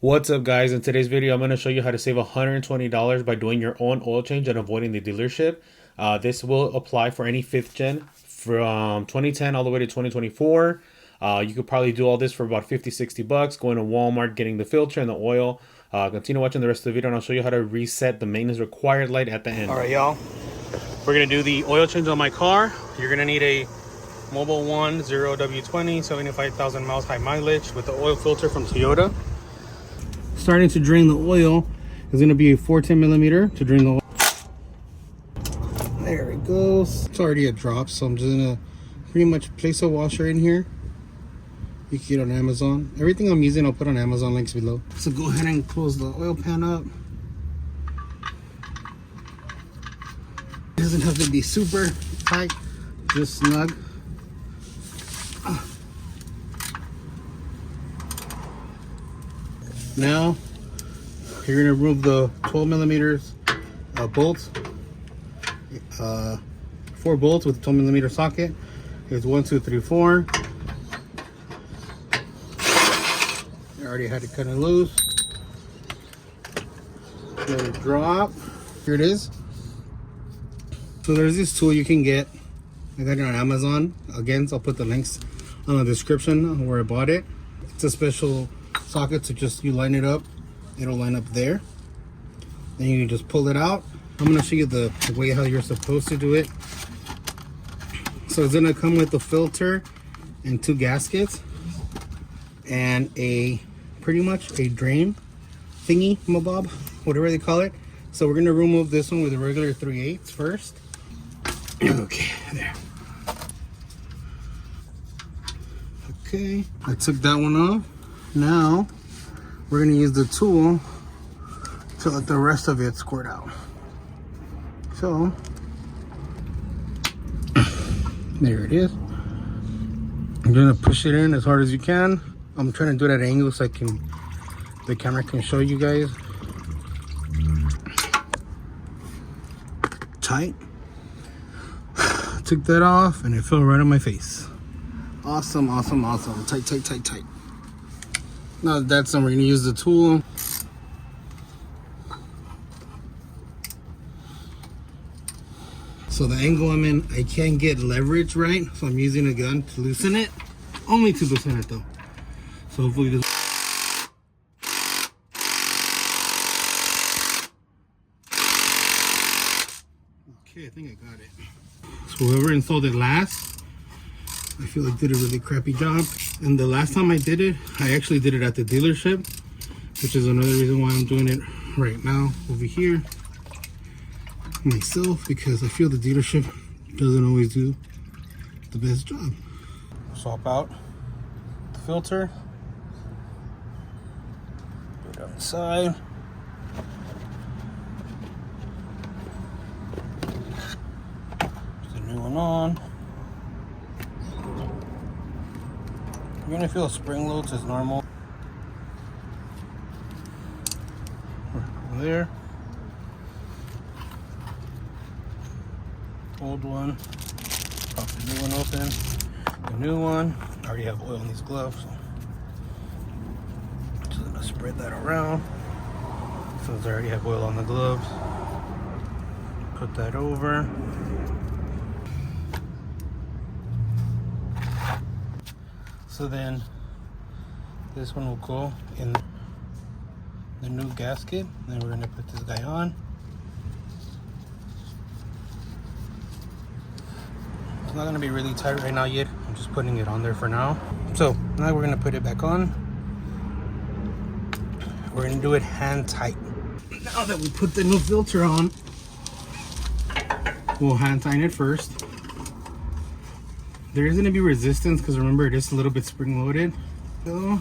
What's up, guys? In today's video, I'm going to show you how to save $120 by doing your own oil change and avoiding the dealership. This will apply for any 5th gen from 2010 all the way to 2024. You could probably do all this for about 50-60 bucks, going to Walmart, getting the filter and the oil. Continue watching the rest of the video and I'll show you how to reset the maintenance required light at the end. All right, y'all. We're going to do the oil change on my car. You're going to need a Mobil 1 0W20, 75,000 miles high mileage with the oil filter from Toyota. Starting to drain the oil is going to be a 410 millimeter to drain the oil. There it goes. It's already a drop, so I'm just going to pretty much place a washer in here. You can get on Amazon. Everything I'm using I'll put on Amazon, links below. So go ahead and close the oil pan up. It doesn't have to be super tight, just snug. Now you're going to remove the 12 millimeters bolts, 4 bolts with a 12 millimeter socket. Here's 1, 2, 3, 4. I already had it kind of loose. Let it drop. Here it is. So there's this tool you can get. I got it on Amazon. Again, so I'll put the links on the description where I bought it. It's a special socket, so just you line it up, it'll line up there. Then you can just pull it out. I'm going to show you the way how you're supposed to do it. So it's going to come with the filter and 2 gaskets and a pretty much a drain thingy mabob, whatever they call it. So we're going to remove this one with a regular 3/8 first. Okay, there. Okay, I took that one off. Now we're going to use the tool to let the rest of it squirt out. So there it is. I'm going to push it in as hard as you can. I'm trying to do it at an angle so the camera can show you guys. Tight. Took that off and it fell right on my face. Awesome, awesome, awesome. Tight, tight, tight, tight. Now that's done, we're going to use the tool. So the angle I'm in, I can't get leverage right, so I'm using a gun to loosen it. Only to loosen it though. So hopefully this... Okay, I think I got it. So whoever installed it last, I feel like did a really crappy job. And the last time I did it, I actually did it at the dealership, which is another reason why I'm doing it right now over here myself, because I feel the dealership doesn't always do the best job. Swap out the filter, put it on the side. Put the new one on. You're gonna feel spring loads as normal. Over there. Old one. Pop the new one open. The new one. I already have oil in these gloves. So just gonna spread that around. Since I already have oil on the gloves. Put that over. So then this one will go in the new gasket. Then we're going to put this guy on. It's not going to be really tight right now yet. I'm just putting it on there for now. So now we're going to put it back on. We're going to do it hand tight. Now that we put the new filter on, we'll hand tighten it first. There is going to be resistance because remember it is a little bit spring loaded. So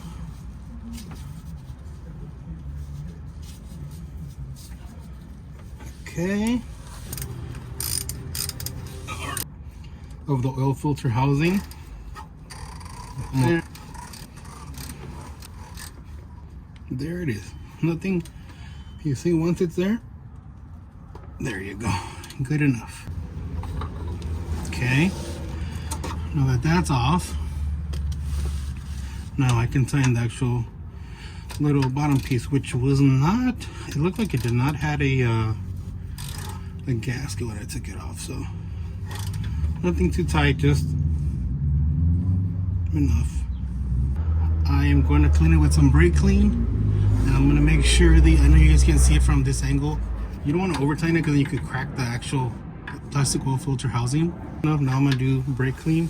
okay. Of the oil filter housing. There it is. Nothing. You see once it's there. There you go. Good enough. Okay. Now that that's off, now I can tighten the actual little bottom piece, which was not, it looked like it did not have a gasket when I took it off. So nothing too tight, just enough. I am going to clean it with some brake clean, and I'm going to make sure I know you guys can't see it from this angle. You don't want to over tighten it because then you could crack the actual plastic oil filter housing. Now I'm going to do brake clean,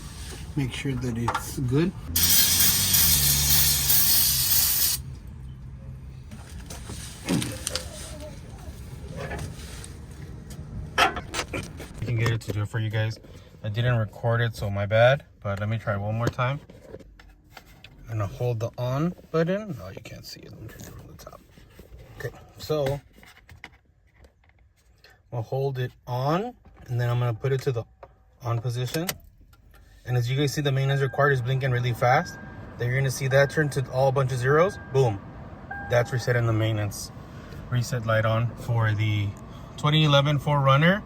make sure that it's good. I can get it to do it for you guys. I didn't record it, so my bad, but let me try one more time. I'm gonna hold the on button. No, you can't see it. Let me turn it from the top. Okay, so I'll hold it on, and then I'm gonna put it to the on position. And as you guys see, the maintenance required is blinking really fast. Then you're gonna see that turn to all a bunch of zeros. Boom. That's resetting the maintenance reset light on for the 2011 4Runner